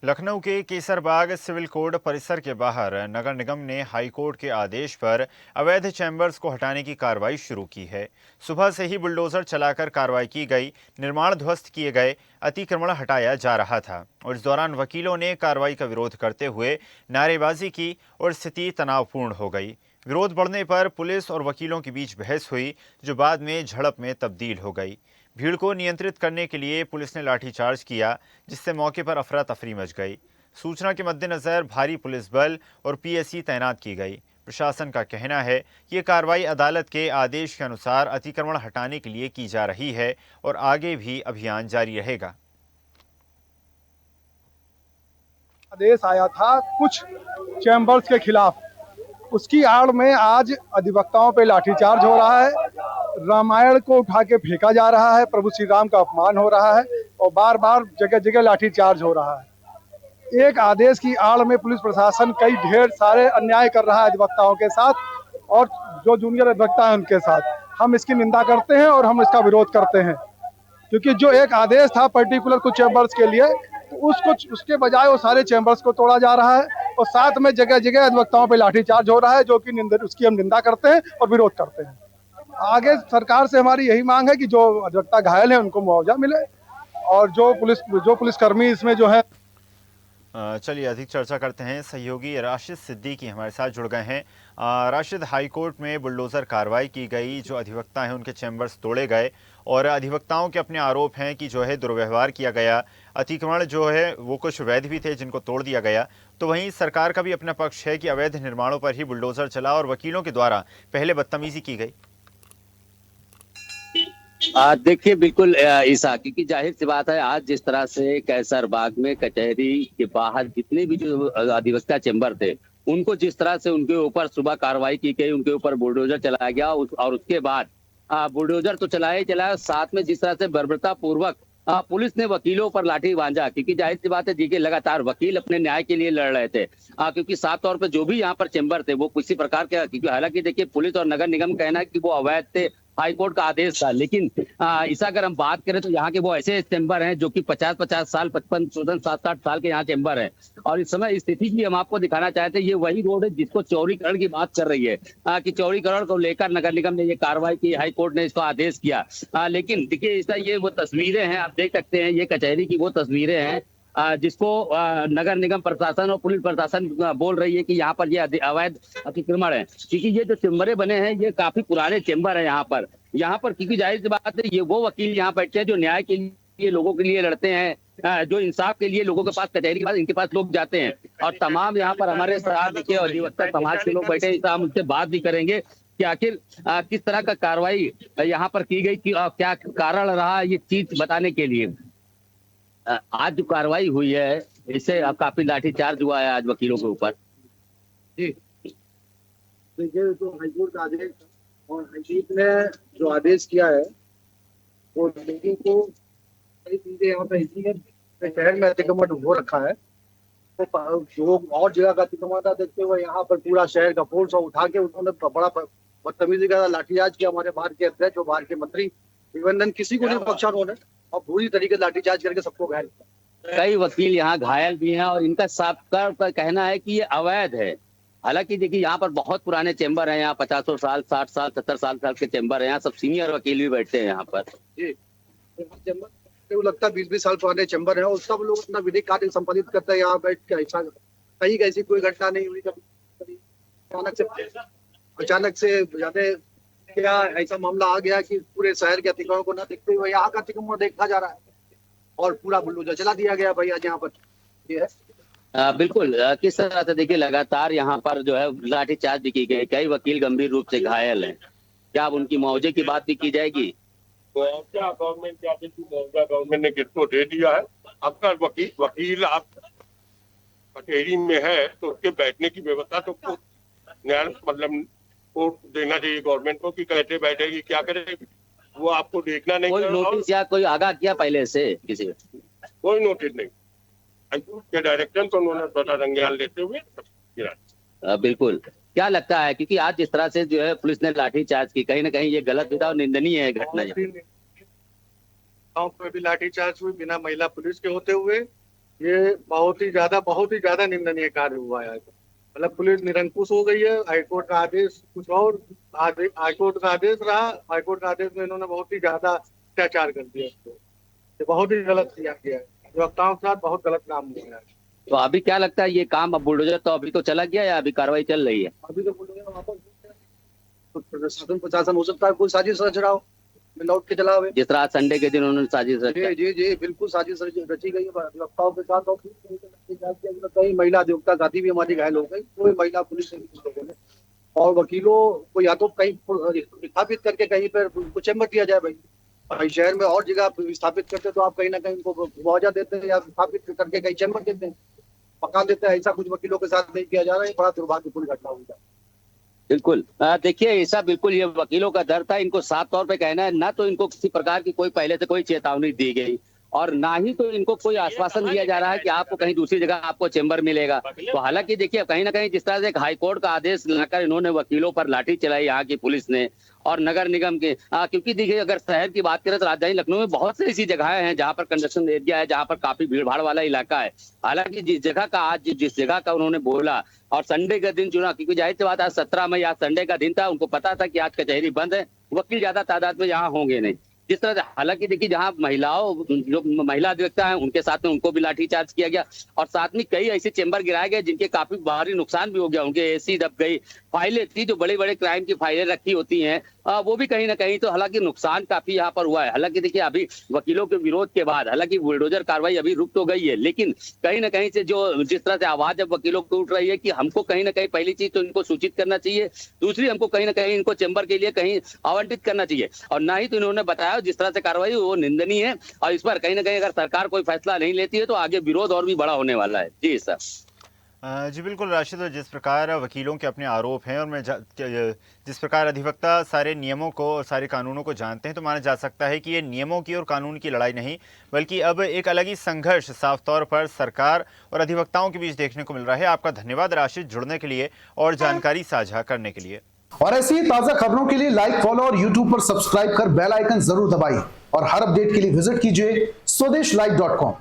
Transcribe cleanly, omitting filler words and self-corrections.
लखनऊ के Kaiserbagh civil court परिसर के बाहर नगर निगम ने हाई कोर्ट के आदेश पर अवैध चैम्बर्स को हटाने की कार्रवाई शुरू की है। सुबह से ही बुलडोजर चलाकर कार्रवाई की गई। निर्माण ध्वस्त किए गए अतिक्रमण हटाया जा रहा था और इस दौरान वकीलों ने कार्रवाई का विरोध करते हुए नारेबाजी की और स्थिति तनावपूर्ण हो गई। विरोध बढ़ने पर पुलिस और वकीलों के बीच बहस हुई, जो बाद में झड़प में तब्दील हो गई। भीड़ को नियंत्रित करने के लिए पुलिस ने लाठीचार्ज किया, जिससे मौके पर अफरा तफरी मच गई। सूचना के मद्देनजर भारी पुलिस बल और पीएससी तैनात की गई। प्रशासन का कहना है कि ये कार्रवाई अदालत के आदेश के अनुसार अतिक्रमण हटाने के लिए की जा रही है और आगे भी अभियान जारी रहेगा। आदेश आया था कुछ चैम्बर्स के खिलाफ, उसकी आड़ में आज अधिवक्ताओं पे लाठीचार्ज हो रहा है। रामायण को उठा के फेंका जा रहा है, प्रभु श्री राम का अपमान हो रहा है और बार बार जगह जगह लाठीचार्ज हो रहा है। एक आदेश की आड़ में पुलिस प्रशासन कई ढेर सारे अन्याय कर रहा है अधिवक्ताओं के साथ और जो जूनियर अधिवक्ता हैं उनके साथ। हम इसकी निंदा करते हैं और हम इसका विरोध करते हैं, क्योंकि जो एक आदेश था पर्टिकुलर कुछ चैम्बर्स के लिए, तो उसके बजाय वो सारे चैम्बर्स को तोड़ा जा रहा है और साथ में जगह जगह अधिवक्ताओं पे लाठीचार्ज हो रहा है, जो कि उसकी हम निंदा करते हैं और विरोध करते हैं। आगे सरकार से हमारी यही मांग है कि जो अधिवक्ता घायल हैं उनको मुआवजा मिले और जो पुलिसकर्मी इसमें जो है। चलिए अधिक चर्चा करते हैं। सहयोगी राशिद सिद्दीकी हमारे साथ जुड़ गए हैं। राशिद, हाई कोर्ट में बुलडोज़र कार्रवाई की गई, जो अधिवक्ता हैं उनके चैम्बर्स तोड़े गए और अधिवक्ताओं के अपने आरोप हैं कि जो है दुर्व्यवहार किया गया, अतिक्रमण जो है वो कुछ वैध भी थे जिनको तोड़ दिया गया। तो वहीं सरकार का भी अपना पक्ष है कि अवैध निर्माणों पर ही बुलडोज़र चला और वकीलों के द्वारा पहले बदतमीजी की गई। देखिए बिल्कुल ईसा, क्योंकि जाहिर सी बात है आज जिस तरह से कैसरबाग में कचहरी के बाहर जितने भी जो अधिवक्ता चैम्बर थे, उनको जिस तरह से उनके ऊपर सुबह कार्रवाई की गई, उनके ऊपर बुलडोजर चलाया गया और उसके बाद बुलडोजर तो चलाया ही चलाया, साथ में जिस तरह से बर्बरता पूर्वक पुलिस ने वकीलों पर लाठी बांधा, क्योंकि जाहिर सी बात है देखिए लगातार वकील अपने न्याय के लिए लड़ रहे थे। क्योंकि साफ तौर पर जो भी यहाँ पर चैम्बर थे वो किसी प्रकार के, क्योंकि हालांकि देखिए पुलिस और नगर निगम कहना है कि वो अवैध थे, हाई कोर्ट का आदेश था, लेकिन इसा अगर हम बात करें तो यहाँ के वो ऐसे चैम्बर हैं जो कि 50-50 साल 55 60 साल के यहाँ चैम्बर है। और इस समय स्थिति की हम आपको दिखाना चाहते हैं, ये वही रोड है जिसको चौड़ीकरण की बात कर रही है कि चौड़ीकरण को लेकर नगर निगम ने ये कार्रवाई की, हाई कोर्ट ने इसको आदेश किया। लेकिन देखिए इसका ये वो तस्वीरें हैं, आप देख सकते हैं, ये कचहरी की वो तस्वीरें हैं जिसको नगर निगम प्रशासन और पुलिस प्रशासन बोल रही है कि यहाँ पर ये अवैध अतिक्रमण है। क्योंकि ये जो चैम्बरें बने हैं ये काफी पुराने चैम्बर है यहाँ पर क्योंकि जाहिर सी बात है ये वो वकील यहाँ बैठते हैं जो न्याय के लिए लोगों के लिए लड़ते हैं, जो इंसाफ के लिए लोगों के पास, कचहरी के पास इनके पास लोग जाते हैं। और तमाम यहाँ पर हमारे साथ देखिए अधिवक्ता समाज के लोग बैठे हैं, हम उनसे बात भी करेंगे कि आखिर किस तरह का कार्रवाई यहाँ पर की गई, क्या कारण रहा ये चीज बताने के लिए। आज जो कार्रवाई हुई है इससे काफी लाठीचार्ज हुआ है आज वकीलों के ऊपर। जी देखिए, तो हाईकोर्ट का आदेश और हाईकोर्ट ने जो आदेश किया है वो लोगों को कई चीजें यहाँ पे ऐसी है, शहर में अतिक्रमण हो रखा है, तो जो और जगह का अतिक्रमण था देखते हुए यहाँ पर पूरा शहर का फोर्स उठा के उन्होंने बड़ा बदतमीजी का लाठीचार्ज किया। हमारे बाहर के अध्यक्ष और बाहर के मंत्री निबंधन किसी को नहीं बख्शा उन्होंने और बुरी तरीके से लाठीचार्ज करके सबको घायल। कई वकील यहाँ घायल भी हैं और इनका साफ तौर पर कहना है कि ये अवैध है। हालांकि देखिए यहाँ पर बहुत पुराने चैम्बर हैं, यहाँ 50 साल 60 साल 70 साल के चैम्बर हैं, यहाँ सब सीनियर वकील भी बैठते हैं यहाँ पर। जी चैम्बर लगता है 20-20 साल पुराने चैम्बर है और सब लोग अपना विधिक कार्य संपादित करते हैं यहाँ बैठ के। ऐसा कहीं ऐसी कोई घटना नहीं हुई कभी अचानक से ज्यादा क्या ऐसा मामला आ गया कि पूरे शहर के अतिक्रमण को न देखते हुए यहाँ का अतिक्रमण देखा जा रहा है और पूरा बुलडोजर चला दिया गया भाई आज यहाँ पर। ये है बिल्कुल किस तरह से देखिए लगातार यहाँ पर जो है लाठीचार्ज भी की गई, कई वकील गंभीर रूप से घायल हैं। क्या अब उनकी मुआवजे की बात भी की जाएगी? मुआवजा गवर्नमेंट ने किसको दे दिया है। आपका वकील आप कचहरी में है तो उसके बैठने की व्यवस्था तो न्याय मतलब कोर्ट देना चाहिए गवर्नमेंट को कि कैसे बैठेगी, क्या करेगी, वो आपको देखना नहीं। कोई नोटिस या कोई आगाह किया पहले से किसी? कोई नोटिस नहीं, हाईकोर्ट के डायरेक्शन को उन्होंने स्वतः संज्ञान लेते हुए गिरा। बिल्कुल। क्या लगता है, क्योंकि आज जिस तरह से जो है पुलिस ने लाठीचार्ज की, कहीं ना कहीं ये गलत हुआ और निंदनीय है घटना। गाँव में भी लाठीचार्ज हुई बिना महिला पुलिस के होते हुए ये बहुत ही ज्यादा निंदनीय कार्य हुआ है। मतलब पुलिस निरंकुश हो गई है। हाईकोर्ट का आदेश कुछ और, हाईकोर्ट का आदेश रहा, हाईकोर्ट का आदेश में इन्होंने बहुत ही ज्यादा अत्याचार कर दिया इसको। ये बहुत ही गलत किया गया है, अधिवक्ताओं के साथ बहुत गलत काम हुआ है। तो अभी क्या लगता है ये काम, अब बुलडोजर तो अभी तो चला गया या अभी कार्रवाई चल रही है? अभी तो वापस प्रशासन प्रशासन हो सकता है कोई साजिश रच रहा हो, लौट के चला हुए। जिस तरह संडे के दिन उन्होंने साजिश रची। जी बिल्कुल साजिश रची गई है अधिवक्ताओं के साथ। और कई महिला अधिवक्ता साथी भी हमारी घायल हो गई, कोई महिला पुलिस ने कुछ लोगों ने, और वकीलों को या तो कहीं विस्थापित करके कहीं पर उनको चैम्बर दिया जाए। भाई शहर में और जगह विस्थापित करते तो आप कहीं ना कहीं उनको मुआवजा देते हैं या विस्थापित करके कहीं चैम्बर देते हैं, पका देते हैं। ऐसा कुछ वकीलों के साथ नहीं किया जा रहा है, बड़ा दुर्भाग्यपूर्ण घटना हुई है। बिल्कुल देखिए ऐसा बिल्कुल ये वकीलों का डर था। इनको साफ तौर पे कहना है, ना तो इनको किसी प्रकार की कोई पहले से कोई चेतावनी दी गई और ना ही तो इनको कोई आश्वासन दिया जा रहा है कि आपको कहीं दूसरी जगह आपको चेंबर मिलेगा। तो हालांकि देखिए कहीं ना कहीं जिस तरह से एक हाईकोर्ट का आदेश लाकर इन्होंने वकीलों पर लाठी चलाई यहाँ की पुलिस ने और नगर निगम के, क्योंकि देखिए अगर शहर की बात करें तो राजधानी लखनऊ में बहुत सी ऐसी जगहें हैं जहाँ पर कंस्ट्रक्शन एरिया है, जहाँ पर काफी भीड़ भाड़ वाला इलाका है। हालांकि जिस जगह का उन्होंने बोला और संडे का दिन चुना, क्योंकि जाहिर सी बात आज 17 मई आज संडे का दिन था, उनको पता था कि आज कचहरी बंद है, वकील ज्यादा तादाद में यहाँ होंगे नहीं। जिस तरह से हालांकि देखिए जहां जो महिला अधिवक्ता हैं उनके साथ में उनको भी लाठीचार्ज किया गया और साथ में कई ऐसे चेंबर गिराए गए जिनके काफी भारी नुकसान भी हो गया। उनके एसी दब गई, फाइलें थी जो बड़े बड़े क्राइम की फाइलें रखी होती हैं, वो भी कहीं ना कहीं तो हालांकि नुकसान काफी यहाँ पर हुआ है। हालांकि देखिए अभी वकीलों के विरोध के बाद हालांकि बुलडोजर कार्रवाई अभी रुक तो गई है, लेकिन कहीं ना कहीं से जो जिस तरह से आवाज अब वकीलों को उठ रही है कि हमको कहीं ना कहीं पहली चीज तो इनको सूचित करना चाहिए, दूसरी हमको कहीं ना कहीं इनको चेंबर के लिए कहीं आवंटित करना चाहिए, और ना ही तो इन्होंने बताया जिस तरह से कार्रवाई वो निंदनीय है। और इस पर कहीं ना कहीं अगर सरकार कोई फैसला नहीं लेती है तो आगे विरोध और भी बड़ा होने वाला है। जी सर। जी बिल्कुल राशिद, जिस प्रकार वकीलों के अपने आरोप हैं और जिस प्रकार अधिवक्ता सारे नियमों को और सारे कानूनों को जानते हैं, तो माना जा सकता है कि ये नियमों की और कानून की लड़ाई नहीं बल्कि अब एक अलग ही संघर्ष साफ तौर पर सरकार और अधिवक्ताओं के बीच देखने को मिल रहा है। आपका धन्यवाद राशिद, जुड़ने के लिए और जानकारी साझा करने के लिए। और ऐसी ही ताजा खबरों के लिए लाइक, फॉलो और यूट्यूब पर सब्सक्राइब कर बेल आइकन जरूर दबाइए और हर अपडेट के लिए विजिट कीजिए स्वदेशलाइव.com।